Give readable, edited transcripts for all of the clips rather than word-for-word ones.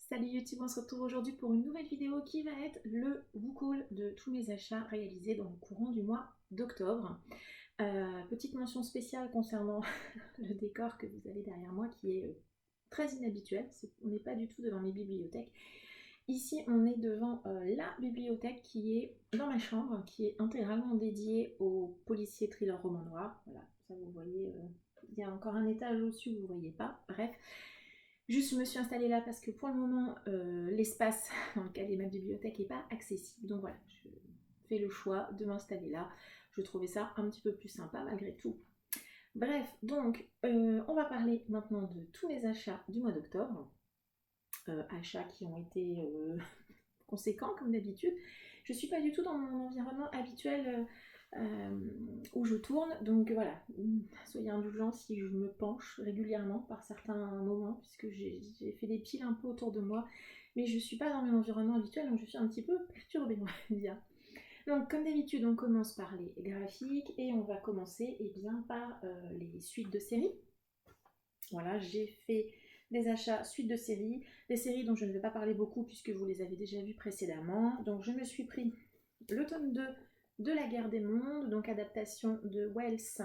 Salut YouTube, on se retrouve aujourd'hui pour une nouvelle vidéo qui va être le book haul de tous mes achats réalisés dans le courant du mois d'octobre. Petite mention spéciale concernant le décor que vous avez derrière moi qui est très inhabituel. On n'est pas du tout devant mes bibliothèques. Ici, on est devant la bibliothèque qui est dans ma chambre, qui est intégralement dédiée aux policiers thrillers romans noirs. Voilà, ça vous voyez, il y a encore un étage au-dessus, vous ne voyez pas. Bref. Juste, je me suis installée là parce que pour le moment, l'espace dans lequel est ma bibliothèque n'est pas accessible. Donc voilà, je fais le choix de m'installer là. Je trouvais ça un petit peu plus sympa malgré tout. Bref, donc on va parler maintenant de tous mes achats du mois d'octobre. Achats qui ont été conséquents comme d'habitude. Je ne suis pas du tout dans mon environnement habituel où je tourne. Donc voilà, soyez indulgents si je me penche régulièrement par certains moments, puisque j'ai fait des piles un peu autour de moi, mais je ne suis pas dans mon environnement habituel, donc je suis un petit peu perturbée, on va dire. Donc comme d'habitude, on commence par les graphiques, et on va commencer par les suites de séries. Voilà, j'ai fait des achats suite de séries, des séries dont je ne vais pas parler beaucoup puisque vous les avez déjà vues précédemment. Donc je me suis pris le tome 2 de La Guerre des Mondes, donc adaptation de Wells,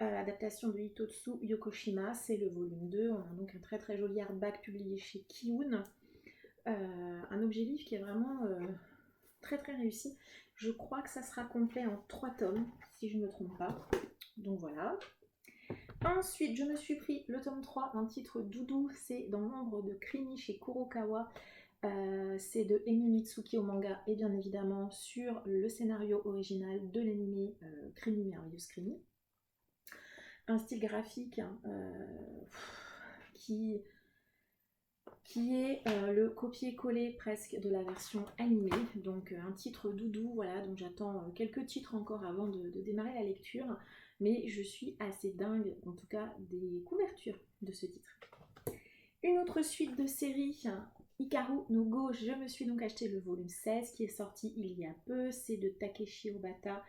adaptation de Hitotsu Yokoshima, c'est le volume 2. On a donc un très très joli hardback publié chez Kiun. Un objet livre qui est vraiment très très réussi. Je crois que ça sera complet en 3 tomes, si je ne me trompe pas. Donc voilà. Ensuite, je me suis pris le tome 3 d'un titre Doudou, c'est dans l'ombre de Krimi chez Kurokawa. C'est de Emi Mitsuki au manga et bien évidemment sur le scénario original de l'anime Krimi Merveilleuse Krimi. Un style graphique qui est le copier-coller presque de la version animée. Donc un titre Doudou, voilà, donc j'attends quelques titres encore avant de démarrer la lecture. Mais je suis assez dingue, en tout cas, des couvertures de ce titre. Une autre suite de série, Hikaru no Go, je me suis donc acheté le volume 16 qui est sorti il y a peu. C'est de Takeshi Obata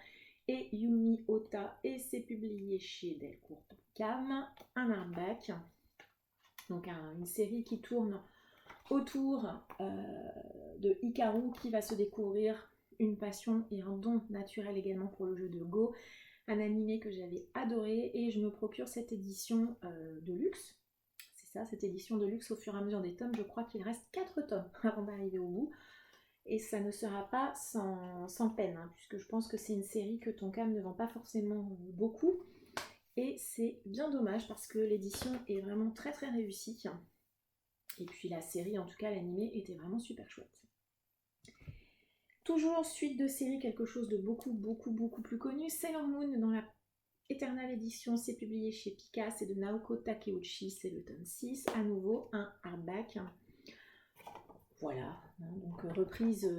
et Yumi Ota et c'est publié chez Delcourt Cam. Un hardback, donc une série qui tourne autour de Hikaru qui va se découvrir une passion et un don naturel également pour le jeu de Go. Un animé que j'avais adoré et je me procure cette édition de luxe. C'est ça, cette édition de luxe au fur et à mesure des tomes. Je crois qu'il reste 4 tomes avant d'arriver au bout. Et ça ne sera pas sans peine, hein, puisque je pense que c'est une série que Tonkam ne vend pas forcément beaucoup. Et c'est bien dommage parce que l'édition est vraiment très très réussie. Et puis la série, en tout cas l'animé, était vraiment super chouette. Toujours suite de série, quelque chose de beaucoup plus connu, Sailor Moon dans la Eternal Edition, c'est publié chez Pika, c'est de Naoko Takeuchi, c'est le tome 6, à nouveau un hardback. Voilà, donc reprise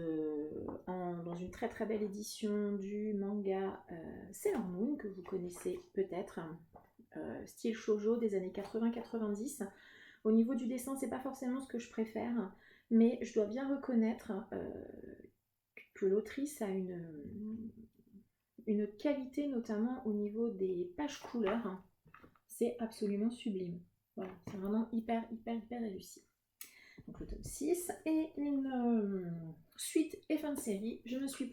dans une très très belle édition du manga Sailor Moon, que vous connaissez peut-être, style shoujo des années 80-90. Au niveau du dessin, c'est pas forcément ce que je préfère, mais je dois bien reconnaître que l'autrice a une qualité, notamment au niveau des pages couleurs. C'est absolument sublime. Voilà, c'est vraiment hyper réussi. Donc le tome 6 et une suite et fin de série. Je me suis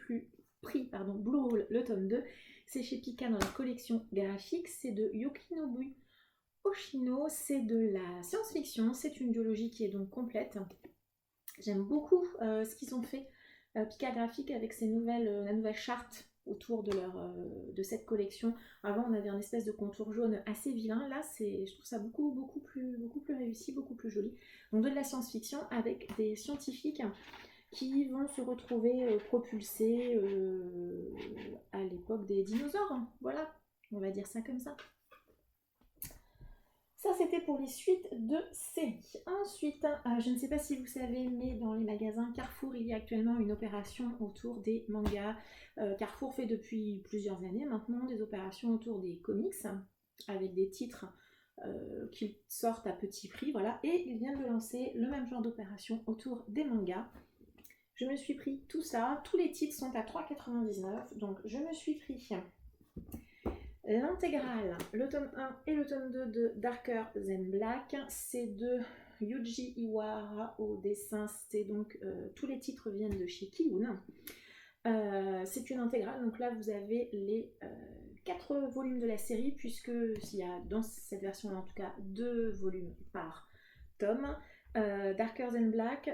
pris Blue Hole, le tome 2. C'est chez Pika dans la collection graphique. C'est de Yukinobu Oshino. C'est de la science-fiction. C'est une duologie qui est donc complète. J'aime beaucoup ce qu'ils ont fait. Pika Graphique avec la nouvelle charte autour de cette collection. Avant, on avait un espèce de contour jaune assez vilain. Là, je trouve ça beaucoup plus réussi, beaucoup plus joli. Donc de la science-fiction avec des scientifiques qui vont se retrouver propulsés à l'époque des dinosaures. Voilà, on va dire ça comme ça. Ça, c'était pour les suites de séries. Ensuite, je ne sais pas si vous savez, mais dans les magasins Carrefour, il y a actuellement une opération autour des mangas. Carrefour fait depuis plusieurs années maintenant des opérations autour des comics, avec des titres qui sortent à petit prix, voilà. Et ils viennent de lancer le même genre d'opération autour des mangas. Je me suis pris tout ça. Tous les titres sont à 3,99 €. Donc, je me suis pris l'intégrale, le tome 1 et le tome 2 de Darker Than Black, c'est de Yuji Iwahara au dessin, c'est donc tous les titres viennent de chez Kiun. C'est une intégrale, donc là vous avez les 4 volumes de la série, puisque il y a dans cette version en tout cas 2 volumes par tome. Darker Than Black,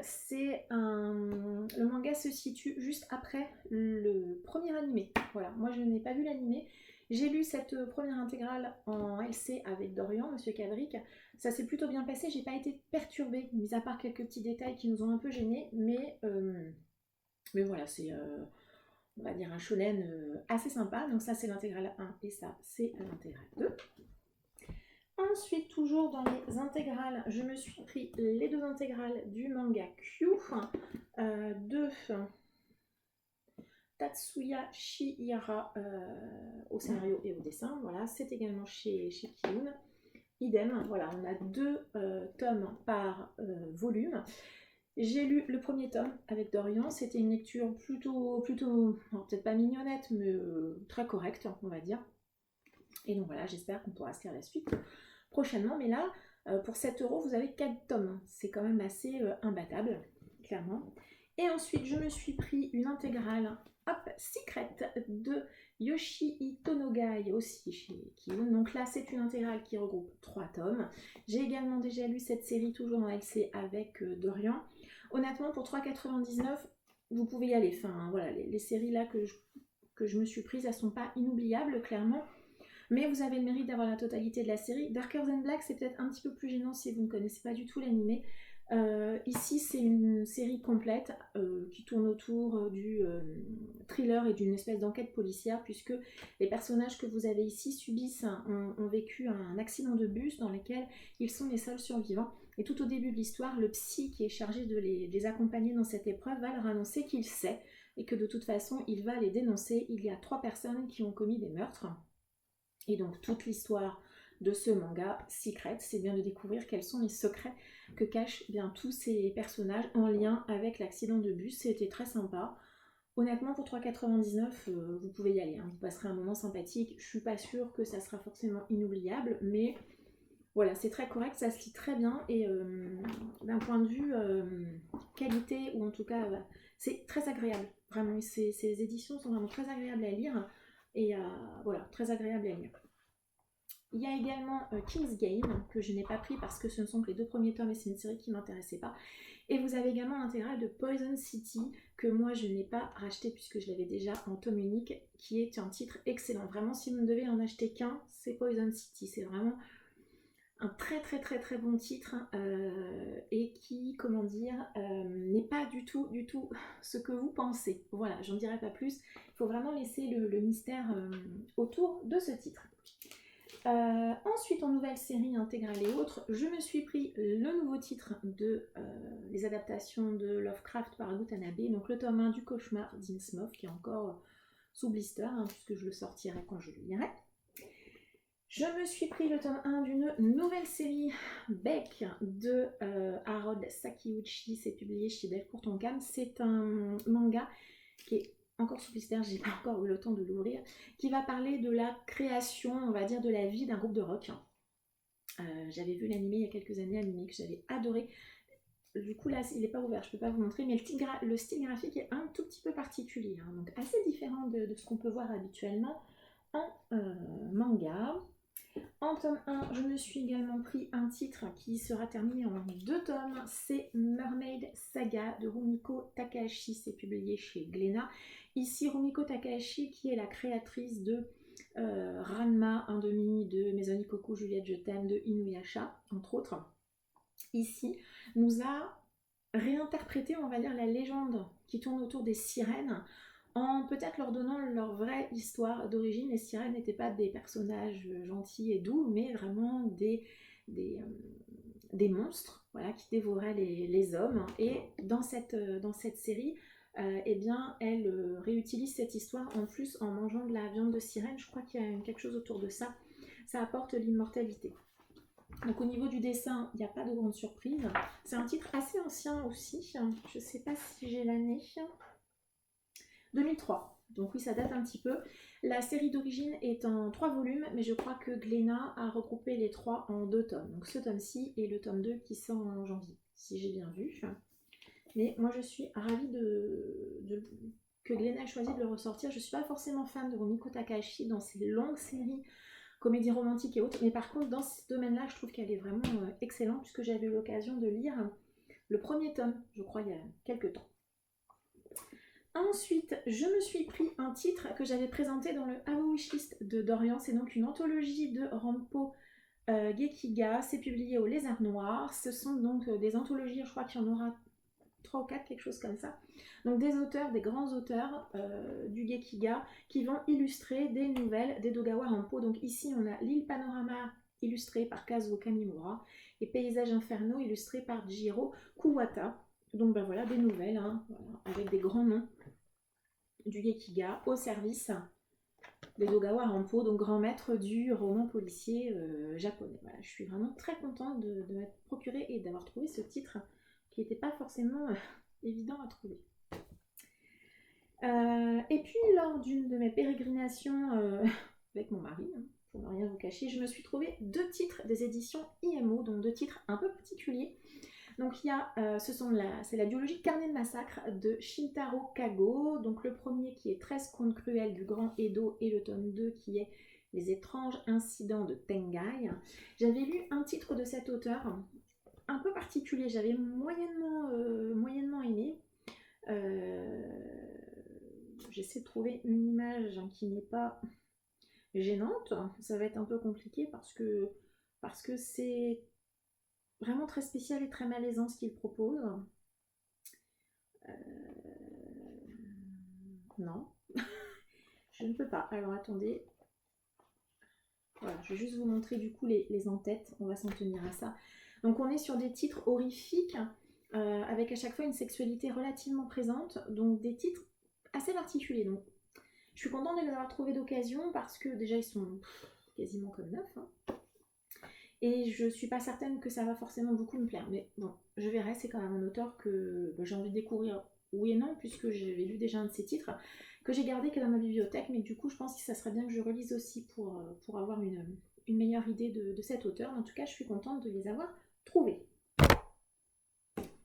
le manga se situe juste après le premier animé. Voilà, moi je n'ai pas vu l'animé. J'ai lu cette première intégrale en LC avec Dorian, Monsieur Cabric. Ça s'est plutôt bien passé, j'ai pas été perturbée, mis à part quelques petits détails qui nous ont un peu gênés, mais voilà, c'est on va dire un shonen assez sympa. Donc ça c'est l'intégrale 1 et ça c'est l'intégrale 2. Ensuite, toujours dans les intégrales, je me suis pris les 2 intégrales du manga Q de Tatsuya Shihira au scénario et au dessin. Voilà, c'est également chez Kiun. Idem, voilà, on a 2 tomes par volume. J'ai lu le premier tome avec Dorian, c'était une lecture plutôt peut-être pas mignonnette, mais très correcte, on va dire. Et donc voilà, j'espère qu'on pourra se lire la suite prochainement, mais là, pour 7 €, vous avez 4 tomes. C'est quand même assez imbattable, clairement. Et ensuite, je me suis pris une intégrale, hop, Secret, de Yoshii Tonogai, aussi chez Kiun. Donc là, c'est une intégrale qui regroupe 3 tomes. J'ai également déjà lu cette série, toujours en LC avec Dorian. Honnêtement, pour 3,99 €, vous pouvez y aller. Enfin, voilà, les séries là que je me suis prise, elles sont pas inoubliables, clairement. Mais vous avez le mérite d'avoir la totalité de la série. Darker Than Black, c'est peut-être un petit peu plus gênant si vous ne connaissez pas du tout l'animé. Ici, c'est une série complète qui tourne autour du thriller et d'une espèce d'enquête policière, puisque les personnages que vous avez ici ont vécu un accident de bus dans lequel ils sont les seuls survivants. Et tout au début de l'histoire, le psy qui est chargé de les accompagner dans cette épreuve va leur annoncer qu'il sait et que de toute façon, il va les dénoncer. Il y a 3 personnes qui ont commis des meurtres. Et donc toute l'histoire de ce manga Secret, c'est bien de découvrir quels sont les secrets que cachent bien tous ces personnages en lien avec l'accident de bus. C'était très sympa. Honnêtement, pour 3,99 €, vous pouvez y aller, hein. Vous passerez un moment sympathique. Je suis pas sûre que ça sera forcément inoubliable, mais voilà, c'est très correct, ça se lit très bien, et d'un point de vue qualité, ou en tout cas, c'est très agréable. Vraiment, ces éditions sont vraiment très agréables à lire. Et voilà, très agréable à lire. Il y a également King's Game, que je n'ai pas pris parce que ce ne sont que les 2 premiers tomes et c'est une série qui ne m'intéressait pas. Et vous avez également l'intégrale de Poison City, que moi je n'ai pas racheté puisque je l'avais déjà en tome unique, qui est un titre excellent. Vraiment, si vous ne devez en acheter qu'un, c'est Poison City. C'est vraiment un très très très très bon titre, et qui, comment dire, n'est pas du tout ce que vous pensez. Voilà, j'en dirai pas plus. Il faut vraiment laisser le mystère autour de ce titre. Ensuite, en nouvelle série intégrale et autres, je me suis pris le nouveau titre de les adaptations de Lovecraft par Watanabe, donc le tome 1 du Cauchemar d'Innsmouth, qui est encore sous blister, hein, puisque je le sortirai quand je le lirai. Je me suis pris le tome 1 d'une nouvelle série Beck de Harold Sakiuchi, c'est publié chez Delcourt Tonkam. C'est un manga qui est encore sous blister, j'ai pas encore eu le temps de l'ouvrir, qui va parler de la création, on va dire, de la vie d'un groupe de rock. J'avais vu l'animé il y a quelques années, animé que j'avais adoré. Du coup là il n'est pas ouvert, je peux pas vous montrer, mais le style graphique est un tout petit peu particulier, hein, donc assez différent de ce qu'on peut voir habituellement en manga. En tome 1, je me suis également pris un titre qui sera terminé en 2 tomes, c'est Mermaid Saga de Rumiko Takahashi, c'est publié chez Glénat. Ici, Rumiko Takahashi, qui est la créatrice de Ranma 1/2, de Maison Ikkoku, Juliette je t'aime, de Inuyasha, entre autres, ici, nous a réinterprété, on va dire, la légende qui tourne autour des sirènes, en peut-être leur donnant leur vraie histoire d'origine. Les sirènes n'étaient pas des personnages gentils et doux, mais vraiment des monstres, voilà, qui dévoraient les hommes. Et dans cette série, eh bien, elle réutilise cette histoire en plus en mangeant de la viande de sirène. Je crois qu'il y a quelque chose autour de ça. Ça apporte l'immortalité. Donc au niveau du dessin, il n'y a pas de grande surprise. C'est un titre assez ancien aussi. Je ne sais pas si j'ai l'année. 2003. Donc oui, ça date un petit peu. La série d'origine est en 3 volumes, mais je crois que Glénat a regroupé les 3 en 2 tomes. Donc ce tome-ci et le tome 2 qui sort en janvier, si j'ai bien vu. Mais moi je suis ravie que Glénat ait choisi de le ressortir. Je ne suis pas forcément fan de Rumiko Takahashi dans ses longues séries comédies romantiques et autres, mais par contre dans ce domaine-là, je trouve qu'elle est vraiment excellente, puisque j'avais eu l'occasion de lire le premier tome, je crois, il y a quelques temps. Ensuite, je me suis pris un titre que j'avais présenté dans le Abo Wishlist de Dorian. C'est donc une anthologie de Rampo Gekiga. C'est publié au Lézard Noir. Ce sont donc des anthologies, je crois qu'il y en aura 3 ou 4, quelque chose comme ça. Donc des auteurs, des grands auteurs du Gekiga qui vont illustrer des nouvelles d'Edogawa Rampo. Donc ici, on a l'île Panorama illustrée par Kazuo Kamimura et Paysages infernaux illustrés par Jiro Kuwata. Donc ben voilà, des nouvelles voilà, avec des grands noms du Gekiga au service d'Edogawa Rampo, donc grand maître du roman policier japonais. Voilà, je suis vraiment très contente de m'être procuré et d'avoir trouvé ce titre qui n'était pas forcément évident à trouver. Et puis lors d'une de mes pérégrinations avec mon mari, pour ne rien vous cacher, je me suis trouvé 2 titres des éditions IMO, donc 2 titres un peu particuliers. Donc il y a, c'est la duologie Carnet de massacre de Shintaro Kago, donc le premier qui est 13 contes cruels du Grand Edo et le tome 2 qui est Les étranges incidents de Tengai. J'avais lu un titre de cet auteur un peu particulier, j'avais moyennement aimé. J'essaie de trouver une image qui n'est pas gênante, ça va être un peu compliqué parce que c'est vraiment très spécial et très malaisant ce qu'il propose. Non, je ne peux pas. Alors attendez. Voilà, je vais juste vous montrer du coup les en-têtes. On va s'en tenir à ça. Donc on est sur des titres horrifiques avec à chaque fois une sexualité relativement présente. Donc des titres assez particuliers. Donc je suis contente de les avoir trouvés d'occasion parce que déjà ils sont quasiment comme neufs. Et je suis pas certaine que ça va forcément beaucoup me plaire. Mais bon, je verrai, c'est quand même un auteur que j'ai envie de découvrir, oui et non, puisque j'avais lu déjà un de ses titres, que j'ai gardé que dans ma bibliothèque, mais du coup je pense que ça serait bien que je relise aussi pour avoir une meilleure idée de cet auteur. En tout cas, je suis contente de les avoir trouvés.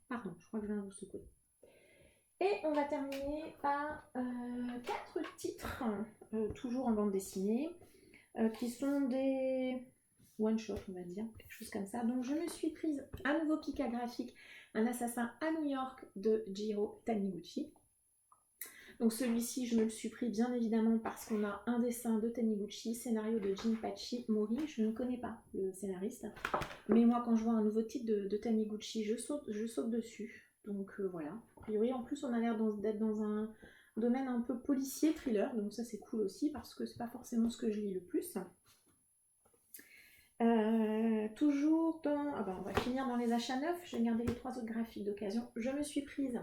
Pardon, je crois que je viens de vous secouer. Et on va terminer par 4 titres, toujours en bande dessinée, qui sont des one-shot, on va dire, quelque chose comme ça. Donc je me suis prise un nouveau Pika graphique, Un assassin à New York de Jiro Taniguchi. Donc celui-ci, je me le suis pris bien évidemment parce qu'on a un dessin de Taniguchi, scénario de Jinpachi Mori. Je ne connais pas le scénariste, mais moi quand je vois un nouveau titre de Taniguchi, je saute dessus. Donc voilà. A priori, en plus, on a l'air d'être dans un domaine un peu policier, thriller, donc ça c'est cool aussi parce que c'est pas forcément ce que je lis le plus. Toujours dans... Ah ben, on va finir dans les achats neufs, j'ai gardé les 3 autres graphiques d'occasion. Je me suis prise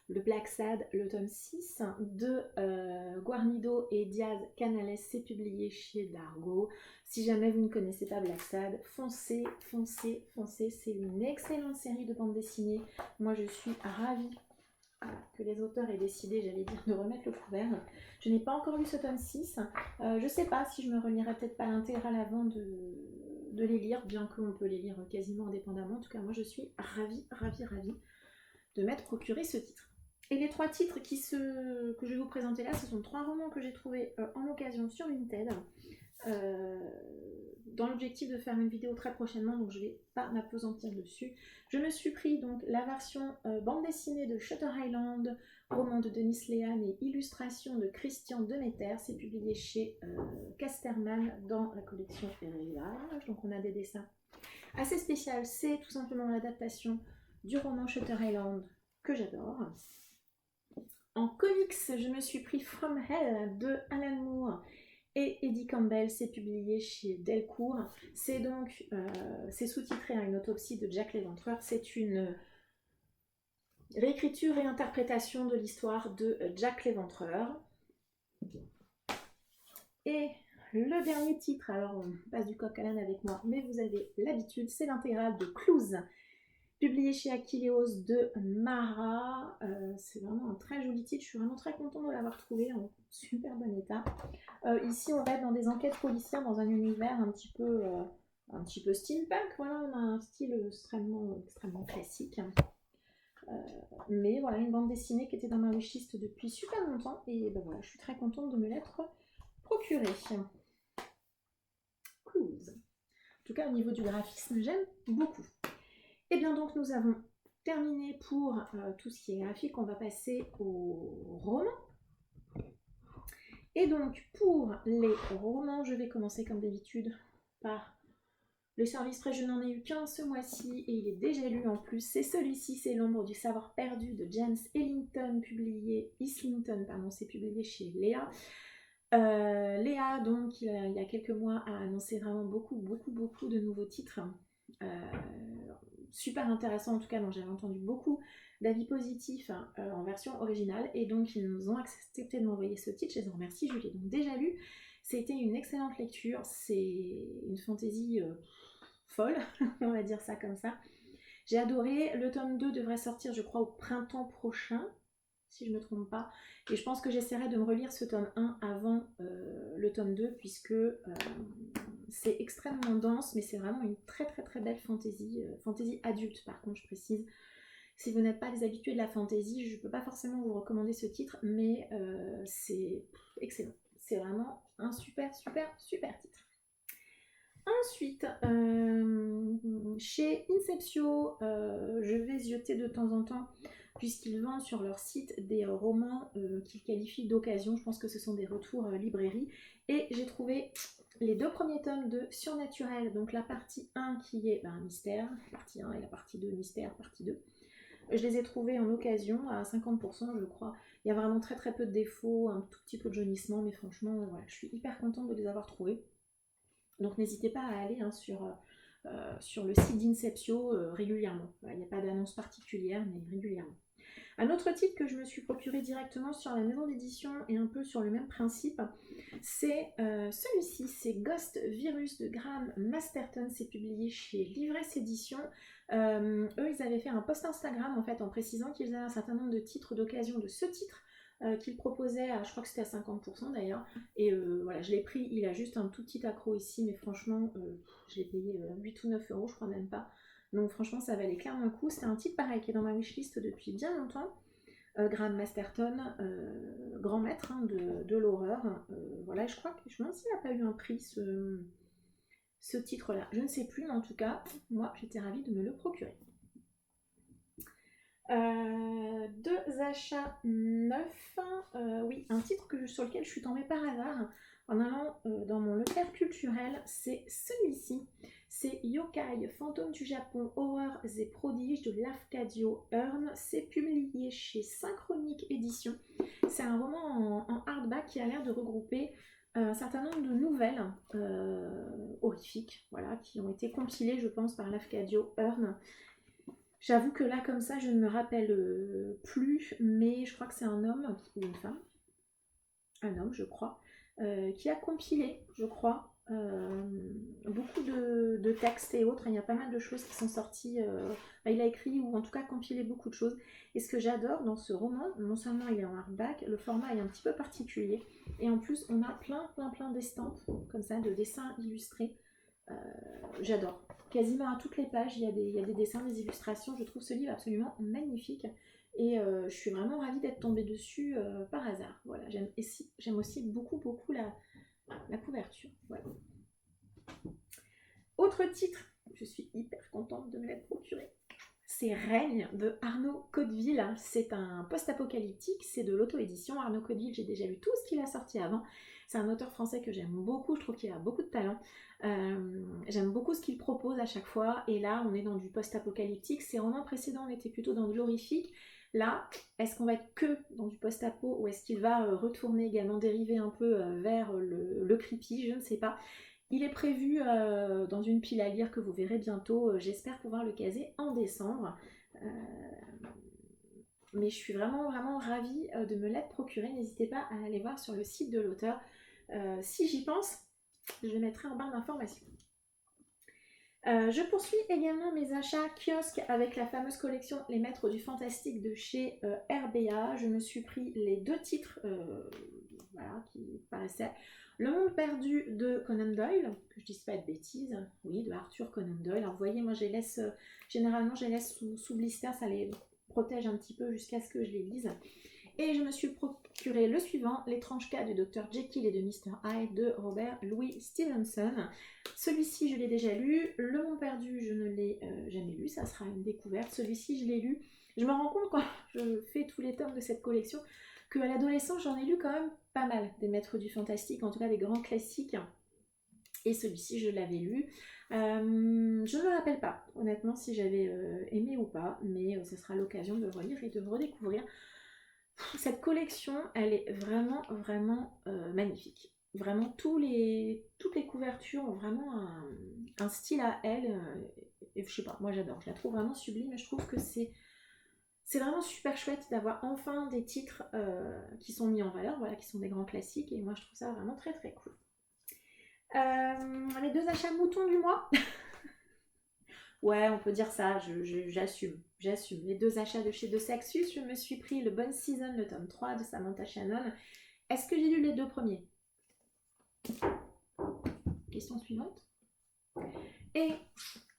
le Black Sad, le tome 6 de Guarnido et Diaz Canales, c'est publié chez Dargo. Si jamais vous ne connaissez pas Black Sad, foncez, c'est une excellente série de bandes dessinées. Moi je suis ravie que les auteurs aient décidé, j'allais dire, de remettre le couvert. Je n'ai pas encore lu ce tome 6. Je sais pas si je me relirai peut-être pas l'intégrale avant de les lire, bien qu'on peut les lire quasiment indépendamment. En tout cas, moi je suis ravie de m'être procuré ce titre. Et les 3 titres que je vais vous présenter là, ce sont 3 romans que j'ai trouvés en occasion sur Vinted. Dans l'objectif de faire une vidéo très prochainement, donc je ne vais pas m'appesantir dessus. Je me suis pris donc la version bande dessinée de Shutter Island, roman de Denis Lehan et illustration de Christian Demeter. C'est publié chez Casterman dans la collection Héritage. Donc on a des dessins assez spéciaux. C'est tout simplement l'adaptation du roman Shutter Island que j'adore. En comics, je me suis pris From Hell de Alan Moore et Eddie Campbell, c'est publié chez Delcourt. C'est donc, c'est sous-titré à Une autopsie de Jack l'Éventreur. C'est une réécriture et interprétation de l'histoire de Jack l'Éventreur. Et le dernier titre, alors on passe du coq à l'âne avec moi, mais vous avez l'habitude, c'est l'intégrale de Clues, publié chez Achilleos de Mara. C'est vraiment un très joli titre, je suis vraiment très contente de l'avoir trouvé en super bon état. Ici on va être dans des enquêtes policières dans un univers un petit peu steampunk, voilà, on a un style extrêmement classique. Mais voilà, une bande dessinée qui était dans ma wishlist depuis super longtemps et ben voilà, je suis très contente de me l'être procurée. Clues. En tout cas, au niveau du graphisme, j'aime beaucoup. Et bien donc, nous avons terminé pour tout ce qui est graphique. On va passer au roman. Et donc, pour les romans, je vais commencer comme d'habitude par le service presse. Je n'en ai eu qu'un ce mois-ci et il est déjà lu en plus. C'est celui-ci, c'est L'ombre du savoir perdu de James Islington, c'est publié chez Léa. Léa, donc, il y a quelques mois, a annoncé vraiment beaucoup de nouveaux titres. Super intéressant en tout cas, dont j'avais entendu beaucoup d'avis positifs en version originale. Et donc, ils nous ont accepté de m'envoyer ce titre. Je les en remercie, je l'ai donc déjà lu. C'était une excellente lecture. C'est une fantaisie folle, on va dire ça comme ça. J'ai adoré. Le tome 2 devrait sortir, je crois, au printemps prochain, si je ne me trompe pas. Et je pense que j'essaierai de me relire ce tome 1 avant le tome 2, puisque c'est extrêmement dense, mais c'est vraiment une très belle fantaisie adulte, par contre, je précise. Si vous n'êtes pas des habitués de la fantaisie, je ne peux pas forcément vous recommander ce titre, mais c'est excellent. C'est vraiment un super titre. Ensuite, chez Inceptio, je vais zioter de temps en temps, puisqu'ils vendent sur leur site des romans qu'ils qualifient d'occasion. Je pense que ce sont des retours librairie. Et j'ai trouvé les 2 premiers tomes de Surnaturel, donc la partie 1 qui est mystère, partie 1, et la partie 2 mystère, partie 2. Je les ai trouvés en occasion à 50%, je crois. Il y a vraiment très peu de défauts, un tout petit peu de jaunissement, mais franchement, voilà, je suis hyper contente de les avoir trouvés. Donc n'hésitez pas à aller sur le site d'Inceptio régulièrement. Il n'y a pas d'annonce particulière, mais régulièrement. Un autre titre que je me suis procuré directement sur la maison d'édition et un peu sur le même principe, c'est celui-ci, c'est Ghost Virus de Graham Masterton. C'est publié chez Livresse Édition. Eux, ils avaient fait un post Instagram en fait en précisant qu'ils avaient un certain nombre de titres d'occasion de ce titre qu'il proposait je crois que c'était à 50% d'ailleurs, et voilà, je l'ai pris. Il a juste un tout petit accro ici, mais franchement je l'ai payé 8 ou 9 euros, je crois même pas, donc franchement ça valait clairement le coup. C'est un titre pareil qui est dans ma wishlist depuis bien longtemps. Graham Masterton, grand maître de l'horreur, voilà, je crois que je me demande s'il n'a pas eu un prix ce titre là, je ne sais plus, mais en tout cas moi j'étais ravie de me le procurer. 2 achats neufs, oui, un titre sur lequel je suis tombée par hasard en allant dans mon Leclerc culturel, c'est celui-ci. C'est Yokai, Fantôme du Japon, Horreurs et Prodiges de Lafcadio Hearn. C'est publié chez Synchronique Édition. C'est un roman en hardback qui a l'air de regrouper un certain nombre de nouvelles horrifiques, voilà, qui ont été compilées, je pense, par Lafcadio Hearn. J'avoue que là, comme ça, je ne me rappelle plus, mais je crois que c'est un homme ou une femme, un homme, je crois, qui a compilé, je crois, beaucoup de textes et autres. Il y a pas mal de choses qui sont sorties. Il a écrit ou en tout cas compilé beaucoup de choses. Et ce que j'adore dans ce roman, non seulement il est en hardback, le format est un petit peu particulier, et en plus on a plein d'estampes comme ça, de dessins illustrés. J'adore. Quasiment à toutes les pages, il y a des dessins, des illustrations. Je trouve ce livre absolument magnifique. Et je suis vraiment ravie d'être tombée dessus par hasard. Voilà, j'aime aussi beaucoup la couverture. Voilà. Autre titre, je suis hyper contente de me l'être procuré. C'est Règne de Arnaud Codeville. C'est un post-apocalyptique, c'est de l'auto-édition. Arnaud Codeville, j'ai déjà lu tout ce qu'il a sorti avant. C'est un auteur français que j'aime beaucoup, je trouve qu'il a beaucoup de talent. J'aime beaucoup ce qu'il propose à chaque fois. Et là, on est dans du post-apocalyptique. Ses romans précédents, on était plutôt dans de l'horrifique. Là, est-ce qu'on va être que dans du post-apo ou est-ce qu'il va retourner également, dériver un peu vers le creepy? Je ne sais pas. Il est prévu dans une pile à lire que vous verrez bientôt. J'espère pouvoir le caser en décembre. Mais je suis vraiment ravie de me l'être procuré. N'hésitez pas à aller voir sur le site de l'auteur. Si j'y pense, je le mettrai en barre d'informations. Je poursuis également mes achats kiosques avec la fameuse collection Les Maîtres du Fantastique de chez RBA. Je me suis pris les 2 titres voilà, qui paraissaient Le Monde Perdu de Conan Doyle, que je dise pas de bêtises, oui, de Arthur Conan Doyle. Alors vous voyez, moi je les laisse, généralement je les laisse sous blister, ça les protège un petit peu jusqu'à ce que je les lise. Et je me suis procuré le suivant, L'étrange cas du Dr Jekyll et de Mr Hyde de Robert Louis Stevenson. Celui-ci, je l'ai déjà lu. Le Monde Perdu, je ne l'ai jamais lu. Ça sera une découverte. Celui-ci, je l'ai lu. Je me rends compte quand je fais tous les tomes de cette collection qu'à l'adolescence, j'en ai lu quand même pas mal des maîtres du fantastique, en tout cas des grands classiques. Et celui-ci, je l'avais lu. Je ne me rappelle pas, honnêtement, si j'avais aimé ou pas, mais ce sera l'occasion de relire et de redécouvrir. Cette collection, elle est vraiment magnifique. Vraiment, toutes les couvertures ont vraiment un style à elles. Et je sais pas, moi j'adore. Je la trouve vraiment sublime et je trouve que c'est vraiment super chouette d'avoir enfin des titres qui sont mis en valeur, voilà, qui sont des grands classiques. Et moi je trouve ça vraiment très cool. Les 2 achats moutons du mois. Ouais, on peut dire ça, j'assume. Les 2 achats de chez De Saxus, je me suis pris le Bonne Season, le tome 3 de Samantha Shannon. Est-ce que j'ai lu les 2 premiers? Question suivante. Et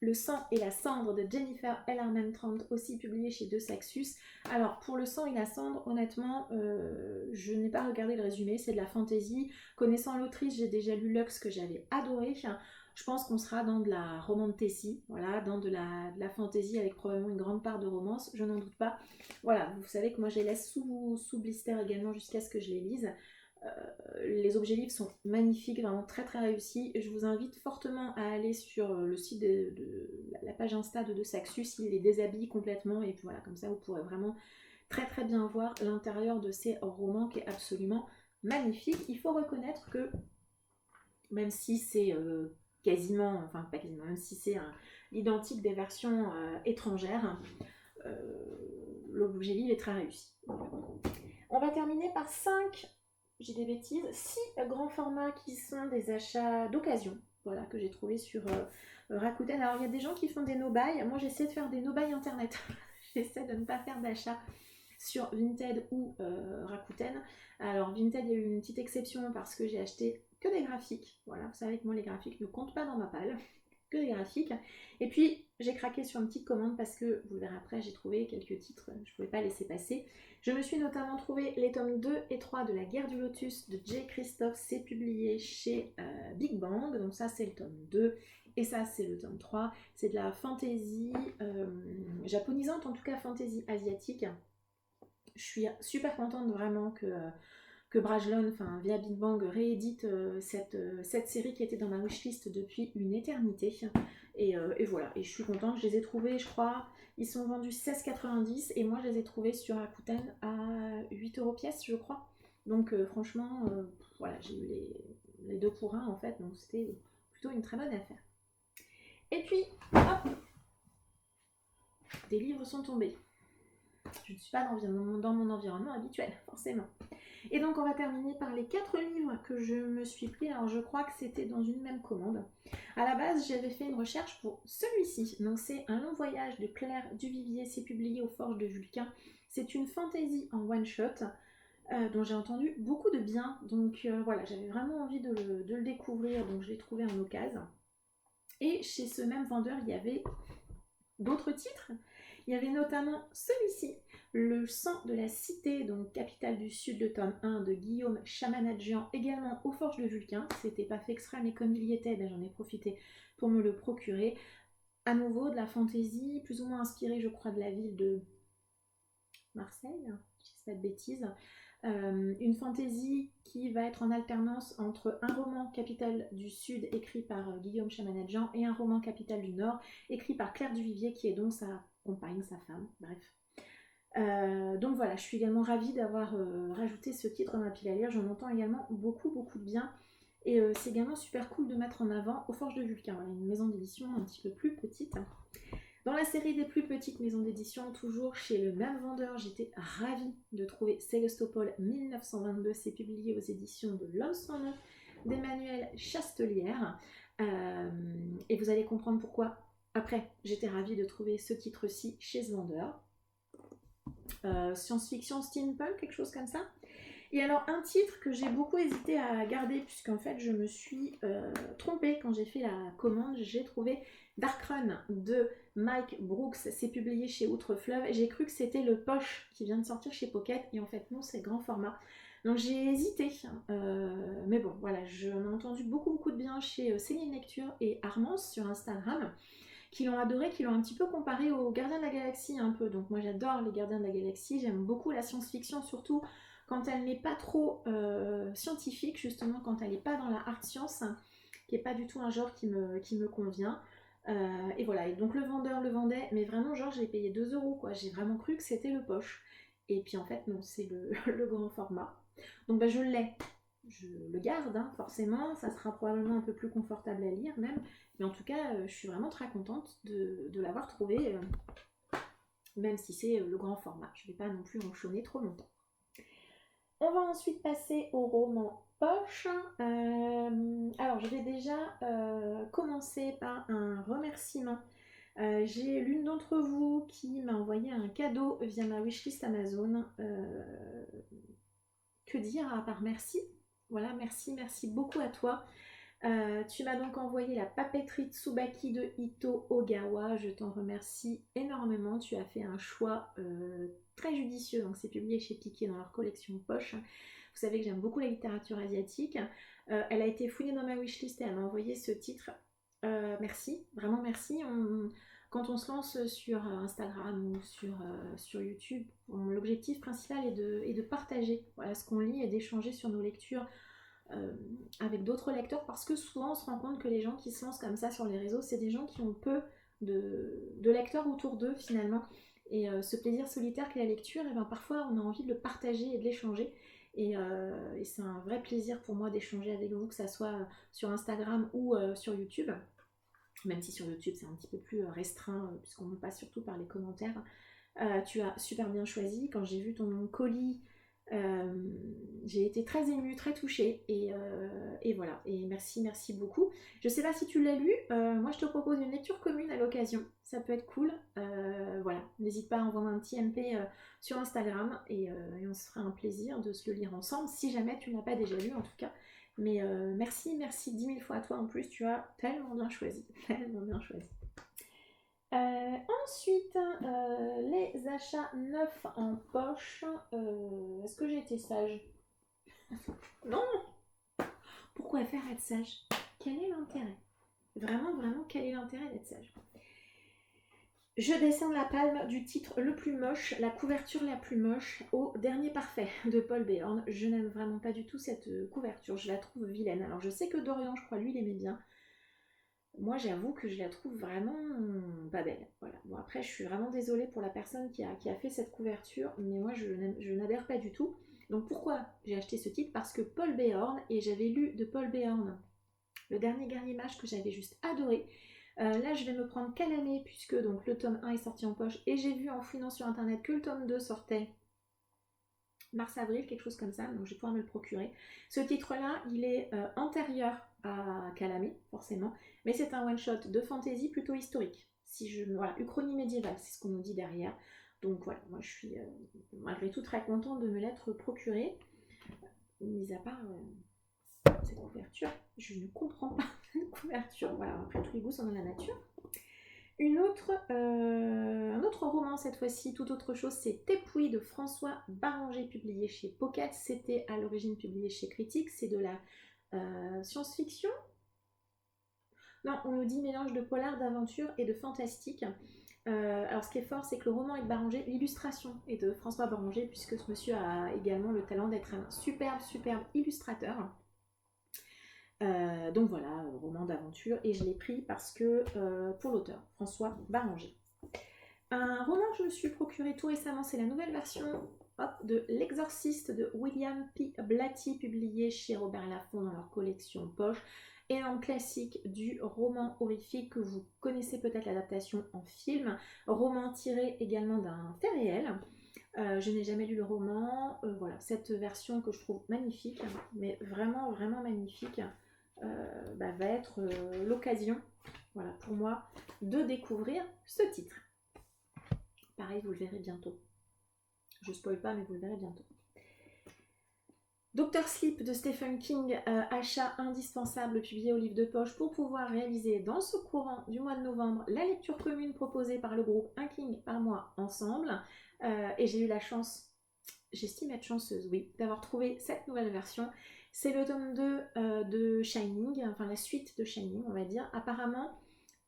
Le sang et la cendre de Jennifer L. Armentrout, aussi publié chez De Saxus. Alors, pour Le sang et la cendre, honnêtement, je n'ai pas regardé le résumé, c'est de la fantasy. Connaissant l'autrice, j'ai déjà lu Lux que j'avais adoré. Je pense qu'on sera dans de la romantasy, voilà, dans de la fantasy avec probablement une grande part de romance, je n'en doute pas. Voilà, vous savez que moi je les laisse sous blister également jusqu'à ce que je les lise. Les objets livres sont magnifiques, vraiment très réussis. Je vous invite fortement à aller sur le site de la page Insta de Saxus, il les déshabille complètement et puis voilà, comme ça vous pourrez vraiment très bien voir l'intérieur de ces romans qui est absolument magnifique. Il faut reconnaître que même si c'est quasiment, enfin pas quasiment, même si c'est l'identique des versions étrangères, l'objet livre est très réussi. On va terminer par 5, j'ai des bêtises, 6 grands formats qui sont des achats d'occasion, voilà, que j'ai trouvé sur Rakuten. Alors il y a des gens qui font des no-buy, moi j'essaie de faire des no-buy internet, j'essaie de ne pas faire d'achat sur Vinted ou Rakuten. Alors Vinted, il y a eu une petite exception parce que j'ai acheté que des graphiques. Voilà, vous savez que moi les graphiques ne comptent pas dans ma palle, que des graphiques. Et puis j'ai craqué sur une petite commande parce que, vous le verrez après, j'ai trouvé quelques titres, je ne pouvais pas laisser passer. Je me suis notamment trouvé les tomes 2 et 3 de La Guerre du Lotus de J. Christophe, c'est publié chez Big Bang, donc ça c'est le tome 2. Et ça, c'est le tome 3. C'est de la fantasy japonisante, en tout cas fantasy asiatique. Je suis super contente vraiment que Brajlon, enfin via Big Bang, réédite cette série qui était dans ma wishlist depuis une éternité. Et voilà, et je suis contente, je les ai trouvés, je crois, ils sont vendus 16,90 et moi je les ai trouvés sur Rakuten à 8€ pièce, je crois. Donc franchement, voilà, j'ai eu les 2 pour 1 en fait, donc c'était plutôt une très bonne affaire. Et puis, hop, des livres sont tombés. Je ne suis pas dans mon environnement habituel, forcément. Et donc on va terminer par les 4 livres que je me suis pris. Alors je crois que c'était dans une même commande. À la base, j'avais fait une recherche pour celui-ci. Donc c'est Un long voyage de Claire Duvivier. C'est publié aux Forges de Vulcain. C'est une fantasy en one-shot dont j'ai entendu beaucoup de bien. Donc voilà, j'avais vraiment envie de le découvrir. Donc je l'ai trouvé en occasion. Et chez ce même vendeur, il y avait d'autres titres. Il y avait notamment celui-ci, Le sang de la cité, donc capitale du sud, le tome 1 de Guillaume Chamanadjian, également aux Forges de Vulcain. C'était pas fait exprès, mais comme il y était, j'en ai profité pour me le procurer. À nouveau, de la fantaisie, plus ou moins inspirée, je crois, de la ville de Marseille, si je dis pas de bêtises. Une fantaisie qui va être en alternance entre un roman Capitale du Sud écrit par Guillaume Chamanadjian et un roman Capitale du Nord écrit par Claire Duvivier qui est donc sa compagne, sa femme, bref. Donc voilà, je suis également ravie d'avoir rajouté ce titre dans ma pile à lire. J'en entends également beaucoup de bien et c'est également super cool de mettre en avant aux Forges de Vulcain, voilà, une maison d'édition un petit peu plus petite. Dans la série des plus petites maisons d'édition, toujours chez le même vendeur, j'étais ravie de trouver Sélestopol 1922. C'est publié aux éditions de L'Homme sans nom d'Emmanuel Chastelière. Et vous allez comprendre pourquoi. Après, j'étais ravie de trouver ce titre-ci chez ce vendeur. Science-fiction, steampunk, quelque chose comme ça. Et alors un titre que j'ai beaucoup hésité à garder, puisqu'en fait je me suis trompée quand j'ai fait la commande, j'ai trouvé Dark Run de Mike Brooks, c'est publié chez Outre-Fleuve, j'ai cru que c'était le Poche qui vient de sortir chez Pocket, et en fait non, c'est grand format. Donc j'ai hésité, mais bon voilà, j'en ai entendu beaucoup de bien chez Céline Lecture et Armance sur Instagram, qui l'ont adoré, qui l'ont un petit peu comparé aux Gardiens de la Galaxie un peu. Donc moi j'adore les Gardiens de la Galaxie, j'aime beaucoup la science-fiction, surtout quand elle n'est pas trop scientifique, justement quand elle n'est pas dans la hard science, hein, qui n'est pas du tout un genre qui me convient. Et voilà, et donc le vendeur le vendait, mais vraiment genre je l'ai payé 2 euros quoi, j'ai vraiment cru que c'était le Poche. Et puis en fait non, c'est le grand format. Donc bah, je l'ai, je le garde hein, forcément, ça sera probablement un peu plus confortable à lire même, mais en tout cas je suis vraiment très contente de l'avoir trouvé, même si c'est le grand format, je ne vais pas non plus enchaîner trop longtemps. On va ensuite passer au roman poche. Alors je vais déjà commencer par un remerciement. J'ai l'une d'entre vous qui m'a envoyé un cadeau via ma wishlist Amazon. Que dire à part merci. Voilà, merci beaucoup à toi. Tu m'as donc envoyé la papeterie Tsubaki de Ito Ogawa. Je t'en remercie énormément. Tu as fait un choix très judicieux. Donc c'est publié chez Piquet dans leur collection poche. Vous savez que j'aime beaucoup la littérature asiatique. Elle a été fouillée dans ma wishlist et elle m'a envoyé ce titre. Merci, vraiment merci. Quand on se lance sur Instagram ou sur YouTube, l'objectif principal est de partager voilà, ce qu'on lit et d'échanger sur nos lectures avec d'autres lecteurs, parce que souvent on se rend compte que les gens qui se lancent comme ça sur les réseaux, c'est des gens qui ont peu de lecteurs autour d'eux finalement. Et ce plaisir solitaire qu'est la lecture, et ben parfois on a envie de le partager et de l'échanger. Et c'est un vrai plaisir pour moi d'échanger avec vous, que ça soit sur Instagram ou sur YouTube. Même si sur YouTube c'est un petit peu plus restreint, puisqu'on me passe surtout par les commentaires. Tu as super bien choisi. Quand j'ai vu ton colis, j'ai été très émue, très touchée. Et voilà. Et merci beaucoup. Je sais pas si tu l'as lu. Moi, je te propose une lecture commune à l'occasion. Ça peut être cool. Voilà. N'hésite pas à envoyer un petit MP sur Instagram et on se fera un plaisir de se le lire ensemble, si jamais tu ne l'as pas déjà lu en tout cas. Mais merci 10 000 fois à toi en plus. Tu as tellement bien choisi. Tellement bien choisi. Ensuite, les achats neufs en poche. Est-ce que j'ai été sage? Non. Pourquoi faire être sage? Quel est l'intérêt? Vraiment, quel est l'intérêt d'être sage? Je descends la palme du titre le plus moche, la couverture la plus moche, au Dernier Parfait de Paul Béorn. Je n'aime vraiment pas du tout cette couverture, je la trouve vilaine. Alors je sais que Dorian, je crois, lui, il aimait bien. Moi, j'avoue que je la trouve vraiment pas belle. Voilà. Bon, après, je suis vraiment désolée pour la personne qui a fait cette couverture, mais moi, je n'adhère pas du tout. Donc, pourquoi j'ai acheté ce titre? Parce que Paul Béorn, et j'avais lu de Paul Béorn le dernier Garlimage que j'avais juste adoré. Là, je vais me prendre Calamé, puisque donc, le tome 1 est sorti en poche, et j'ai vu en fouillant sur internet que le tome 2 sortait mars-avril, quelque chose comme ça, donc je vais pouvoir me le procurer. Ce titre-là, il est antérieur à Calamé, forcément, mais c'est un one-shot de fantasy plutôt historique. Voilà, Uchronie médiévale, c'est ce qu'on nous dit derrière. Donc voilà, moi je suis malgré tout très contente de me l'être procuré. Mis à part cette couverture, je ne comprends pas cette couverture. Voilà, après tous les goûts sont dans la nature. Un autre roman cette fois-ci, tout autre chose, c'est Tépouille de François Barranger, publié chez Pocket. C'était à l'origine publié chez Critique. C'est de la science-fiction. Non, on nous dit mélange de polar, d'aventure et de fantastique. Alors ce qui est fort, c'est que le roman est de Barranger, l'illustration est de François Barranger, puisque ce monsieur a également le talent d'être un superbe illustrateur. Donc voilà, roman d'aventure, et je l'ai pris parce que pour l'auteur, François Barranger. Un roman que je me suis procuré tout récemment, c'est la nouvelle version de L'Exorciste de William P. Blatty, publié chez Robert Laffont dans leur collection poche, et un classique du roman horrifique que vous connaissez peut-être l'adaptation en film, roman tiré également d'un fait réel. Je n'ai jamais lu le roman, voilà, cette version que je trouve magnifique, mais vraiment magnifique. va être l'occasion, voilà, pour moi, de découvrir ce titre. Pareil, vous le verrez bientôt. Je ne spoil pas, mais vous le verrez bientôt. Dr Sleep de Stephen King, achat indispensable publié au livre de poche pour pouvoir réaliser dans ce courant du mois de novembre la lecture commune proposée par le groupe Un King par mois ensemble. Et j'ai eu la chance, j'estime être chanceuse, oui, d'avoir trouvé cette nouvelle version. C'est le tome 2 de Shining, enfin la suite de Shining, on va dire. Apparemment,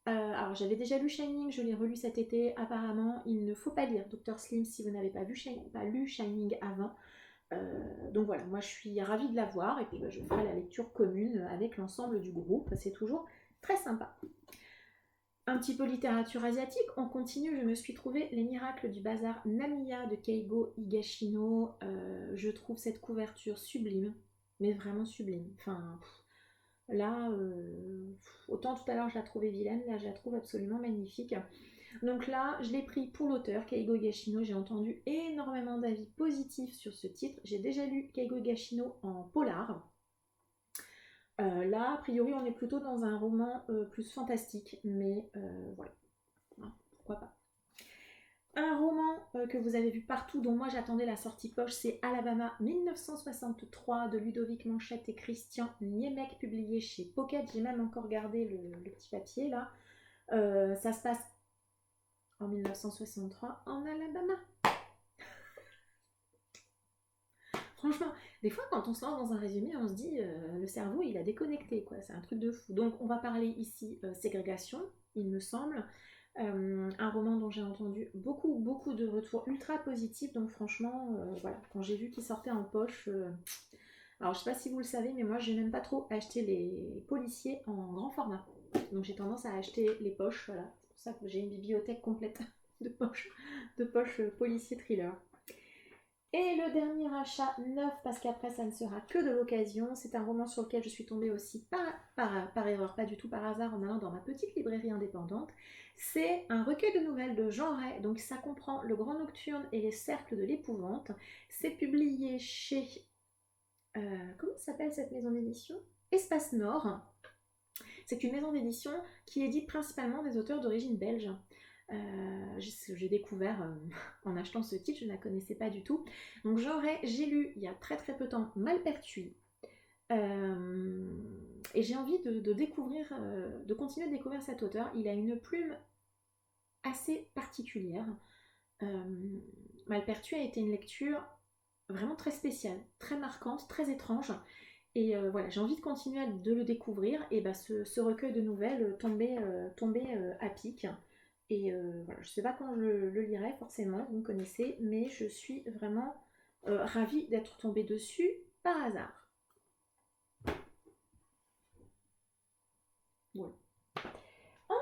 alors j'avais déjà lu Shining, je l'ai relu cet été. Apparemment, il ne faut pas lire Dr Sleep si vous n'avez pas lu Shining avant. Donc voilà, moi je suis ravie de la voir et puis je ferai la lecture commune avec l'ensemble du groupe, c'est toujours très sympa. Un petit peu littérature asiatique, on continue, je me suis trouvé Les Miracles du Bazar Namiya de Keigo Higashino. Je trouve cette couverture sublime, mais vraiment sublime. Enfin, là, autant tout à l'heure je la trouvais vilaine, là je la trouve absolument magnifique. Donc là, je l'ai pris pour l'auteur, Keigo Higashino. J'ai entendu énormément d'avis positifs sur ce titre. J'ai déjà lu Keigo Higashino en polar. Là, a priori, on est plutôt dans un roman plus fantastique, mais voilà, hein, pourquoi pas. Un roman que vous avez vu partout, dont moi j'attendais la sortie poche, c'est Alabama 1963 de Ludovic Manchette et Christian Niemek, publié chez Pocket. J'ai même encore gardé le petit papier là. Ça se passe en 1963 en Alabama. Franchement, des fois quand on se lance dans un résumé, on se dit le cerveau il a déconnecté, quoi. C'est un truc de fou. Donc on va parler ici ségrégation, il me semble. Un roman dont j'ai entendu beaucoup de retours ultra positifs. Donc franchement, voilà, quand j'ai vu qu'il sortait en poche, alors je sais pas si vous le savez, mais moi je n'aime pas trop acheter les policiers en grand format. Donc j'ai tendance à acheter les poches, voilà. C'est pour ça que j'ai une bibliothèque complète de poches policiers thriller. Et le dernier achat neuf, parce qu'après ça ne sera que de l'occasion, c'est un roman sur lequel je suis tombée aussi par erreur, pas du tout par hasard, en allant dans ma petite librairie indépendante. C'est un recueil de nouvelles de Jean Ray, donc ça comprend Le Grand Nocturne et les Cercles de l'Épouvante. C'est publié chez... comment s'appelle cette maison d'édition? Espace Nord. C'est une maison d'édition qui édite principalement des auteurs d'origine belge. J'ai découvert en achetant ce titre, je ne la connaissais pas du tout. Donc j'ai lu il y a très peu de temps Malpertuis. Et j'ai envie de découvrir, de continuer de découvrir cet auteur. Il a une plume assez particulière. Malpertuis a été une lecture vraiment très spéciale, très marquante, très étrange. Et voilà, j'ai envie de continuer de le découvrir. Et ce recueil de nouvelles tombait à pic. Et voilà, je ne sais pas quand je le lirai forcément, vous me connaissez, mais je suis vraiment ravie d'être tombée dessus par hasard. Voilà.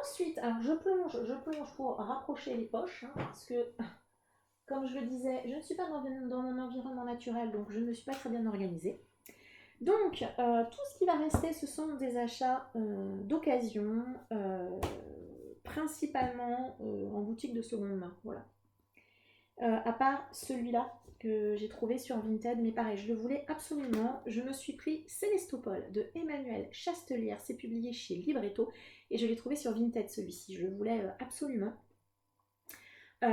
Ensuite, alors je plonge pour rapprocher les poches, hein, parce que, comme je le disais, je ne suis pas dans mon environnement naturel, donc je ne me suis pas très bien organisée. Donc, tout ce qui va rester, ce sont des achats d'occasion, principalement en boutique de seconde main, voilà. À part celui-là que j'ai trouvé sur Vinted, mais pareil, je le voulais absolument. Je me suis pris Célestopol de Emmanuel Chastelière, c'est publié chez Libretto, et je l'ai trouvé sur Vinted celui-ci, je le voulais absolument.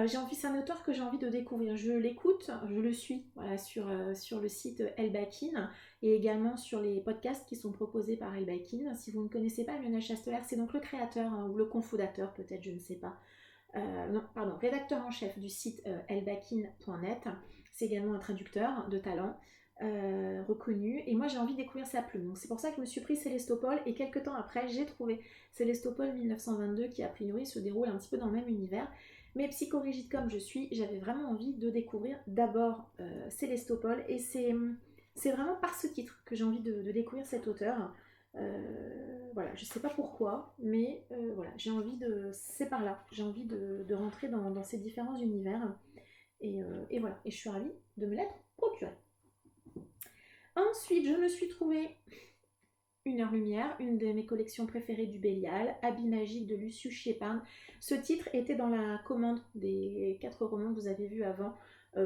C'est un auteur que j'ai envie de découvrir. Je l'écoute, je le suis voilà, sur le site Elbakin et également sur les podcasts qui sont proposés par Elbakin. Si vous ne connaissez pas Emmanuel Chastelaire, c'est donc le créateur ou le cofondateur peut-être, je ne sais pas. Rédacteur en chef du site elbakin.net. C'est également un traducteur de talent reconnu. Et moi j'ai envie de découvrir sa plume. Donc c'est pour ça que je me suis pris Célestopol et quelques temps après j'ai trouvé Célestopol 1922 qui a priori se déroule un petit peu dans le même univers. Mais psychorigide comme je suis, j'avais vraiment envie de découvrir d'abord Célestopol et c'est vraiment par ce titre que j'ai envie de découvrir cet auteur. Voilà, je sais pas pourquoi, mais voilà, c'est par là, j'ai envie de rentrer dans ces différents univers et voilà, et je suis ravie de me l'être procuré. Ensuite, je me suis trouvée Une heure lumière, une de mes collections préférées du Bélial, Habit magique de Lucius Shepard. Ce titre était dans la commande des 4 romans que vous avez vus avant.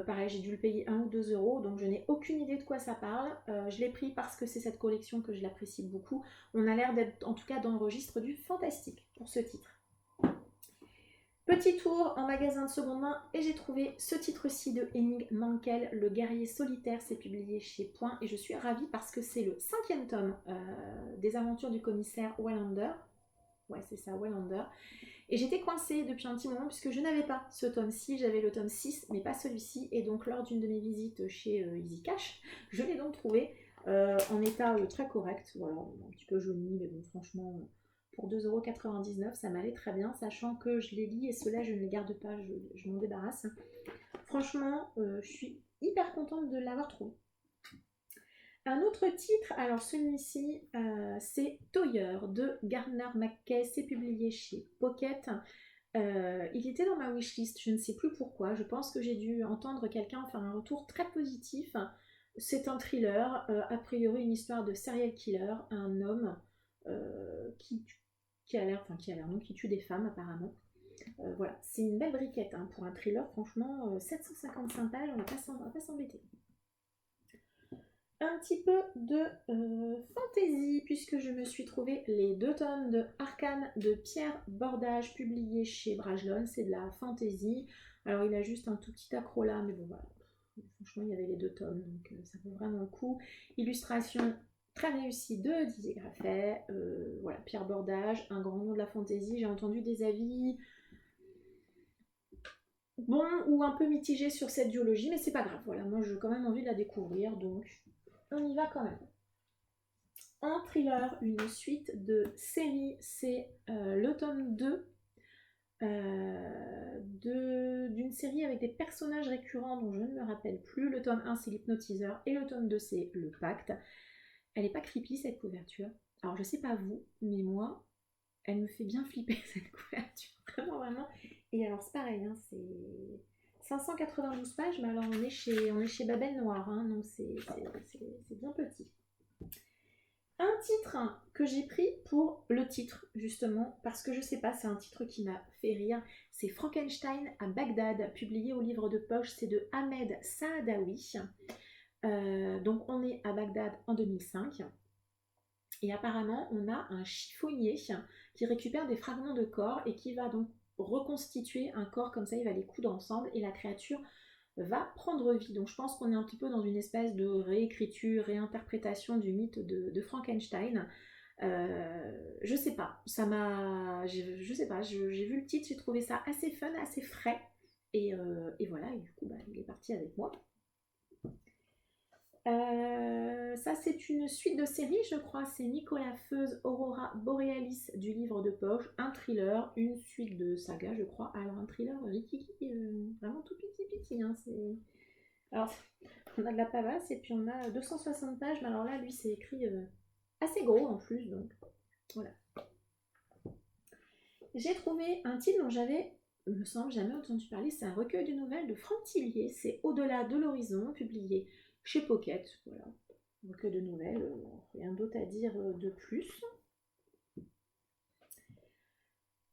Pareil, j'ai dû le payer 1 ou 2 euros, donc je n'ai aucune idée de quoi ça parle. Je l'ai pris parce que c'est cette collection que je l'apprécie beaucoup. On a l'air d'être en tout cas dans le registre du fantastique pour ce titre. Petit tour en magasin de seconde main et j'ai trouvé ce titre-ci de Henning Mankell, Le guerrier solitaire, c'est publié chez Point et je suis ravie parce que c'est le 5e tome des aventures du commissaire Wallander. Ouais, c'est ça, Wallander. Et j'étais coincée depuis un petit moment puisque je n'avais pas ce tome-ci, j'avais le tome 6 mais pas celui-ci. Et donc lors d'une de mes visites chez Easy Cash, je l'ai donc trouvé en état très correct, voilà, un petit peu jauni, mais bon franchement... Pour 2,99 €, ça m'allait très bien, sachant que je les lis et ceux-là, je ne les garde pas, je m'en débarrasse. Franchement, je suis hyper contente de l'avoir trouvé. Un autre titre, alors celui-ci, c'est Toyer de Gardner McKay, c'est publié chez Pocket. Il était dans ma wishlist, je ne sais plus pourquoi, je pense que j'ai dû entendre quelqu'un faire un retour très positif. C'est un thriller, a priori une histoire de serial killer, un homme qui a l'air, non, qui tue des femmes apparemment. Voilà, c'est une belle briquette hein, pour un thriller, franchement, 755 pages, on va pas s'embêter. Un petit peu de fantaisie, puisque je me suis trouvé les 2 tomes de Arcane de Pierre Bordage, publiés chez Brajlon, c'est de la fantaisie. Alors il a juste un tout petit accro là, mais bon voilà, franchement il y avait les 2 tomes, donc ça vaut vraiment le coup. Illustration très réussi de Didier Graffet, voilà, Pierre Bordage, un grand nom de la fantaisie. J'ai entendu des avis bons ou un peu mitigés sur cette duologie, mais c'est pas grave, voilà, moi j'ai quand même envie de la découvrir, donc on y va quand même. En thriller, une suite de séries, c'est le tome 2 d'une série avec des personnages récurrents dont je ne me rappelle plus. Le tome 1 c'est l'hypnotiseur et le tome 2 c'est le pacte. Elle est pas creepy cette couverture. Alors je sais pas vous, mais moi, elle me fait bien flipper cette couverture. Vraiment, vraiment. Et alors c'est pareil, hein, c'est 592 pages, mais alors on est chez Babel Noir, hein, donc c'est bien petit. Un titre que j'ai pris pour le titre, justement, parce que je sais pas, c'est un titre qui m'a fait rire. C'est Frankenstein à Bagdad, publié au livre de poche, c'est de Ahmed Saadawi. Donc on est à Bagdad en 2005 et apparemment on a un chiffonnier qui récupère des fragments de corps et qui va donc reconstituer un corps comme ça, il va les coudre ensemble et la créature va prendre vie. Donc je pense qu'on est un petit peu dans une espèce de réécriture, réinterprétation du mythe de Frankenstein. Je sais pas, je sais pas, j'ai vu le titre, j'ai trouvé ça assez fun, assez frais et voilà, et du coup bah, il est parti avec moi. Ça c'est une suite de séries je crois, c'est Nicolas Feuze, Aurora Borealis du livre de poche, un thriller, une suite de saga je crois, alors un thriller rikiki, vraiment tout petit hein, c'est... Alors on a de la pavasse et puis on a 260 pages, mais alors là lui c'est écrit assez gros en plus, donc voilà. J'ai trouvé un titre dont j'avais, il me semble, jamais entendu parler, c'est un recueil de nouvelles de Franck Tillier, c'est Au-delà de l'horizon, publié chez Pocket, voilà, recueil de nouvelles, rien d'autre à dire de plus.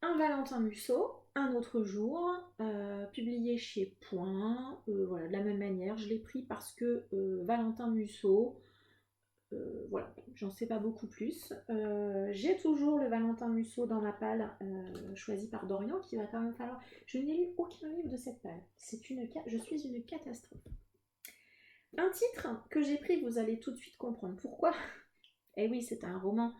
Un Valentin Musso, Un autre jour, publié chez Point, voilà, de la même manière, je l'ai pris parce que Valentin Musso, voilà, j'en sais pas beaucoup plus. J'ai toujours le Valentin Musso dans ma palle, choisi par Dorian, qui va quand même falloir... Je n'ai lu aucun livre de cette palle, je suis une catastrophe. Un titre que j'ai pris, vous allez tout de suite comprendre pourquoi. Et oui, c'est un roman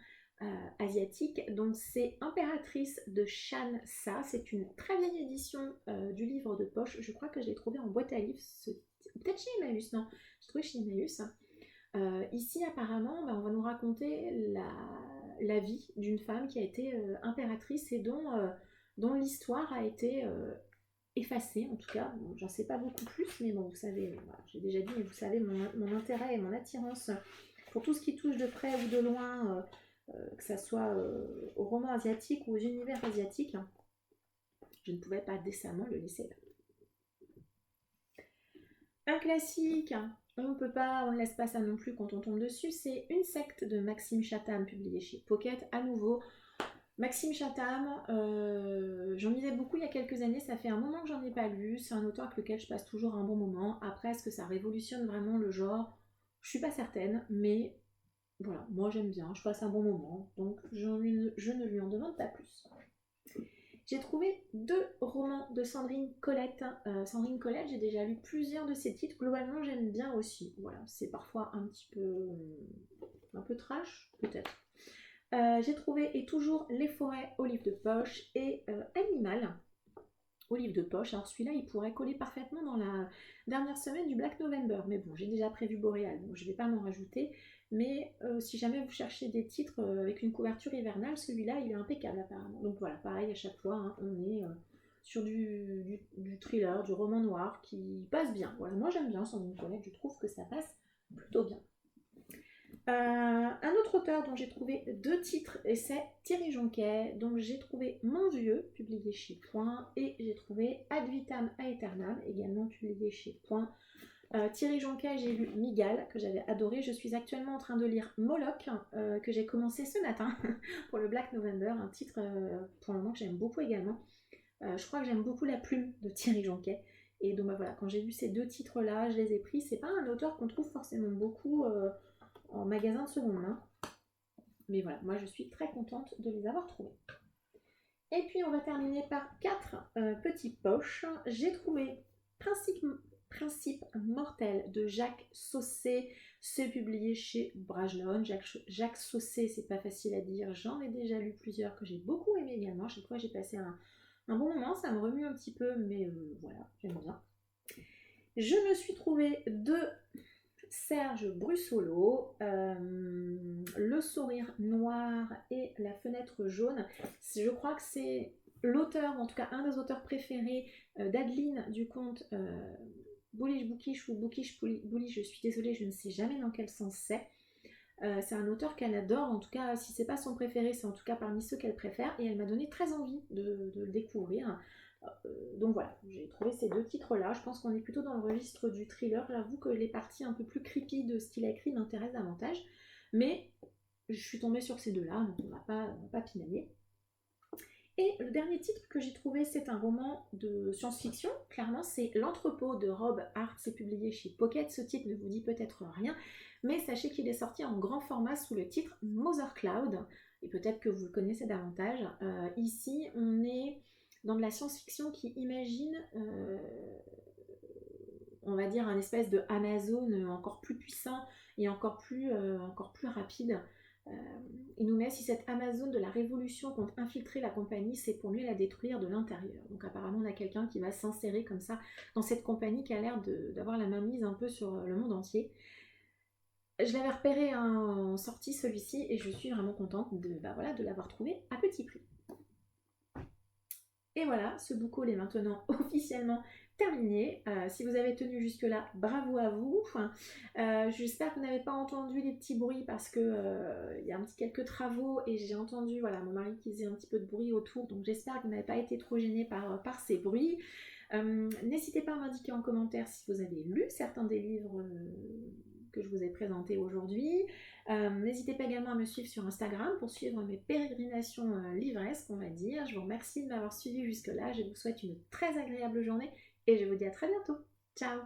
asiatique, donc c'est Impératrice de Shan Sa. C'est une très vieille édition du livre de poche. Je crois que je l'ai trouvé en boîte à livres, peut-être chez Emmaüs, non, j'ai trouvé chez Emmaüs. Ici, apparemment, on va nous raconter la vie d'une femme qui a été impératrice et dont l'histoire a été effacée, en tout cas. Bon, j'en sais pas beaucoup plus, mais bon, vous savez, voilà, j'ai déjà dit, mais vous savez mon intérêt et mon attirance pour tout ce qui touche de près ou de loin, que ça soit au roman asiatique ou aux univers asiatiques. Je ne pouvais pas décemment le laisser là. Un classique On ne laisse pas ça non plus quand on tombe dessus. C'est Une secte de Maxime Chatham, publié chez Pocket. À nouveau, Maxime Chatham, j'en lisais beaucoup il y a quelques années, ça fait un moment que j'en ai pas lu. C'est un auteur avec lequel je passe toujours un bon moment. Après, est-ce que ça révolutionne vraiment le genre? Je suis pas certaine, mais voilà, moi j'aime bien, je passe un bon moment, donc je ne lui en demande pas plus. J'ai trouvé 2 romans de Sandrine Colette. Sandrine Colette, j'ai déjà lu plusieurs de ses titres. Globalement, j'aime bien aussi. Voilà, c'est parfois un peu trash, peut-être. J'ai trouvé Et toujours les forêts au livre de poche et Animal au livre de poche. Alors celui-là, il pourrait coller parfaitement dans la dernière semaine du Black November. Mais bon, j'ai déjà prévu Boréal, donc je ne vais pas m'en rajouter. Mais si jamais vous cherchez des titres avec une couverture hivernale, celui-là, il est impeccable apparemment. Donc voilà, pareil à chaque fois, hein, on est sur du thriller, du roman noir qui passe bien. Voilà, moi j'aime bien Sandrine Colette, je trouve que ça passe plutôt bien. Un autre auteur dont j'ai trouvé 2 titres, et c'est Thierry Jonquet. Donc j'ai trouvé Mon Vieux, publié chez Point, et j'ai trouvé Ad Vitam Aeternam, également publié chez Point. Thierry Jonquet, j'ai lu Migal, que j'avais adoré. Je suis actuellement en train de lire Moloch, que j'ai commencé ce matin pour le Black November, un titre pour le moment que j'aime beaucoup également. Je crois que j'aime beaucoup la plume de Thierry Jonquet. Et donc bah, voilà, quand j'ai vu ces 2 titres-là, je les ai pris. C'est pas un auteur qu'on trouve forcément beaucoup en magasin de seconde main. Mais voilà, moi je suis très contente de les avoir trouvés. Et puis on va terminer par 4 petites poches. J'ai trouvé Principe mortel de Jacques Saucé. C'est publié chez Brajlon. Jacques Saucé, c'est pas facile à dire. J'en ai déjà lu plusieurs que j'ai beaucoup aimé également. Chaque fois j'ai passé un bon moment. Ça me remue un petit peu, mais voilà, j'aime bien. Je me suis trouvé 2 Serge Brussolo, Le sourire noir et La fenêtre jaune. Je crois que c'est l'auteur, en tout cas un des auteurs préférés d'Adeline Duconte, Bullish Bookish ou Bookish Bullish, je suis désolée, je ne sais jamais dans quel sens c'est. C'est un auteur qu'elle adore, en tout cas si c'est pas son préféré, c'est en tout cas parmi ceux qu'elle préfère, et elle m'a donné très envie de le découvrir. Donc voilà, j'ai trouvé ces 2 titres-là. Je pense qu'on est plutôt dans le registre du thriller. J'avoue que les parties un peu plus creepy de ce qu'il a écrit m'intéressent davantage. Mais je suis tombée sur ces 2-là, donc on va pas pinailler. Et le dernier titre que j'ai trouvé, c'est un roman de science-fiction. Clairement, c'est L'entrepôt de Rob Hart. C'est publié chez Pocket. Ce titre ne vous dit peut-être rien, mais sachez qu'il est sorti en grand format sous le titre Mother Cloud. Et peut-être que vous le connaissez davantage. Ici, on est dans de la science-fiction qui imagine, on va dire, un espèce de Amazon encore plus puissant et encore plus rapide. Il nous met, si cette Amazon de la révolution compte infiltrer la compagnie, c'est pour mieux la détruire de l'intérieur. Donc apparemment on a quelqu'un qui va s'insérer comme ça dans cette compagnie qui a l'air d'avoir la main mise un peu sur le monde entier. Je l'avais repéré en sortie celui-ci et je suis vraiment contente de l'avoir trouvé à petit prix. Et voilà, ce book haul est maintenant officiellement terminé. Si vous avez tenu jusque-là, bravo à vous. J'espère que vous n'avez pas entendu les petits bruits parce que il y a quelques travaux et j'ai entendu mon mari qui faisait un petit peu de bruit autour. Donc j'espère que vous n'avez pas été trop gênés par ces bruits. N'hésitez pas à m'indiquer en commentaire si vous avez lu certains des livres que je vous ai présentés aujourd'hui. N'hésitez pas également à me suivre sur Instagram pour suivre mes pérégrinations livresques, on va dire. Je vous remercie de m'avoir suivi jusque-là. Je vous souhaite une très agréable journée et je vous dis à très bientôt. Ciao!